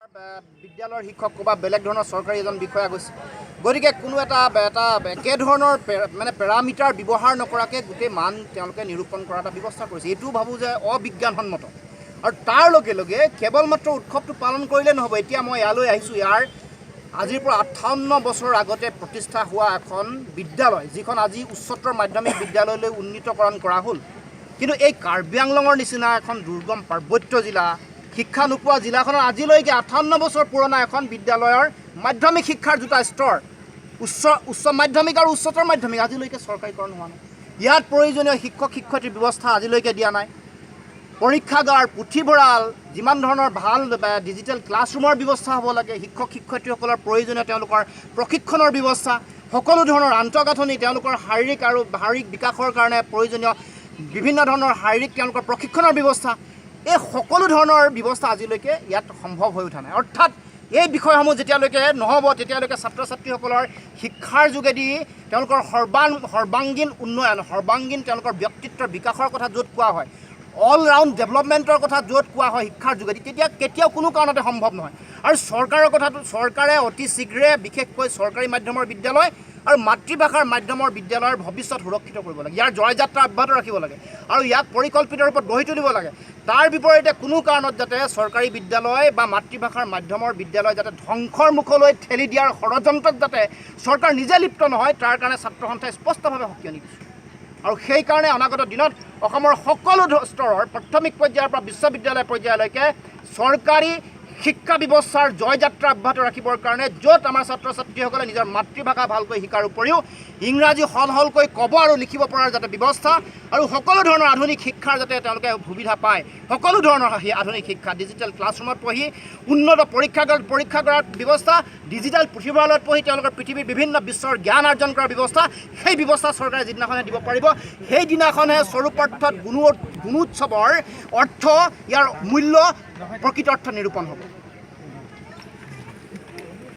বিদ্যালয়ৰ শিক্ষক বা বেলেগ ধৰণৰ চৰকাৰী এজন বিষয়া গৈছে গতিকে কোনো এটা একে ধৰণৰ মানে পেৰামিটাৰ ব্যৱহাৰ নকৰাকৈ গোটেই মান তেওঁলোকে নিৰূপণ কৰা এটা ব্যৱস্থা কৰিছে। এইটো ভাবোঁ যে অবিজ্ঞানসন্মত আৰু তাৰ লগে লগে কেৱল মাত্ৰ উৎসৱটো পালন কৰিলে নহ'ব। এতিয়া মই ইয়ালৈ আহিছোঁ, ইয়াৰ আজিৰ পৰা 58 বছৰ আগতে প্ৰতিষ্ঠা হোৱা এখন বিদ্যালয়, যিখন আজি উচ্চতৰ মাধ্যমিক বিদ্যালয়লৈ উন্নীতকৰণ কৰা হ'ল। কিন্তু এই কাৰ্বি আংলঙৰ নিচিনা এখন দুৰ্গম পাৰ্বত্য জিলা, শিক্ষা নোপোৱা জিলাখনৰ আজিলৈকে 58 বছৰ পুৰণা এখন বিদ্যালয়ৰ মাধ্যমিক শিক্ষাৰ দুটা স্তৰ, উচ্চ মাধ্যমিক আৰু উচ্চতৰ মাধ্যমিক, আজিলৈকে চৰকাৰীকৰণ হোৱা নাই। ইয়াত প্ৰয়োজনীয় শিক্ষক শিক্ষয়িত্ৰীৰ ব্যৱস্থা আজিলৈকে দিয়া নাই। পৰীক্ষাগাৰ, পুথিভঁৰাল, যিমান ধৰণৰ ভাল ডিজিটেল ক্লাছৰুমৰ ব্যৱস্থা হ'ব লাগে, শিক্ষক শিক্ষয়িত্ৰীসকলৰ প্ৰয়োজনীয় তেওঁলোকৰ প্ৰশিক্ষণৰ ব্যৱস্থা, সকলো ধৰণৰ আন্তঃগাঁথনি, তেওঁলোকৰ শাৰীৰিক বিকাশৰ কাৰণে প্ৰয়োজনীয় বিভিন্ন ধৰণৰ শাৰীৰিক তেওঁলোকৰ প্ৰশিক্ষণৰ ব্যৱস্থা, এই সকলো ধৰণৰ ব্যৱস্থা আজিলৈকে ইয়াত সম্ভৱ হৈ উঠা নাই। অৰ্থাৎ এই বিষয়সমূহ যেতিয়ালৈকে নহ'ব তেতিয়ালৈকে ছাত্ৰ ছাত্ৰীসকলৰ শিক্ষাৰ যোগেদি তেওঁলোকৰ সৰ্বাংগীন উন্নয়ন, সৰ্বাংগীন তেওঁলোকৰ ব্যক্তিত্বৰ বিকাশৰ কথা য'ত কোৱা হয়, অল ৰাউণ্ড ডেভেলপমেণ্টৰ কথা য'ত কোৱা হয় শিক্ষাৰ যোগেদি, তেতিয়া কেতিয়াও কোনো কাৰণতে সম্ভৱ নহয়। আৰু চৰকাৰে অতি শীঘ্ৰে বিশেষকৈ চৰকাৰী মাধ্যমৰ বিদ্যালয় আৰু মাতৃভাষাৰ মাধ্যমৰ বিদ্যালয়ৰ ভৱিষ্যত সুৰক্ষিত কৰিব লাগে, ইয়াৰ জয়যাত্ৰা অব্যাহত ৰাখিব লাগে আৰু ইয়াক পৰিকল্পিত ৰূপত গঢ়ি তুলিব লাগে। তাৰ বিপৰীতে কোনো কাৰণত যাতে চৰকাৰী বিদ্যালয় বা মাতৃভাষাৰ মাধ্যমৰ বিদ্যালয় যাতে ধ্বংসৰ মুখলৈ ঠেলি দিয়াৰ ষড়যন্ত্ৰত যাতে চৰকাৰ নিজে লিপ্ত নহয়, তাৰ কাৰণে ছাত্ৰ সন্থাই স্পষ্টভাৱে সকিয়নি দিছে। আৰু সেইকাৰণে অনাগত দিনত অসমৰ সকলো স্তৰৰ প্ৰাথমিক পৰ্যায়ৰ পৰা বিশ্ববিদ্যালয় পৰ্যায়লৈকে চৰকাৰী শিক্ষা ব্যৱস্থাৰ জয়যাত্ৰা অব্যাহত ৰাখিবৰ কাৰণে য'ত আমাৰ ছাত্ৰ ছাত্ৰীসকলে নিজৰ মাতৃভাষা ভালকৈ শিকাৰ উপৰিও ইংৰাজী সলকৈ ক'ব আৰু লিখিব পৰাৰ যাতে ব্যৱস্থা আৰু সকলো ধৰণৰ আধুনিক শিক্ষাৰ যাতে তেওঁলোকে সুবিধা পায়, সকলো ধৰণৰ সেই আধুনিক শিক্ষা, ডিজিটেল ক্লাছৰুমত পঢ়ি উন্নত পৰীক্ষাগাৰৰ ব্যৱস্থা, ডিজিটেল পুথিভঁৰালত পঢ়ি তেওঁলোকৰ পৃথিৱীৰ বিভিন্ন বিশ্বৰ জ্ঞান অৰ্জন কৰাৰ ব্যৱস্থা, সেই ব্যৱস্থা চৰকাৰে যিদিনাখনে দিব পাৰিব, সেইদিনাখনহে স্বৰূপাৰ্থত গুণোৎসৱৰ অৰ্থ, ইয়াৰ মূল্য প্ৰকৃত অৰ্থ নিৰূপণ হ'ব।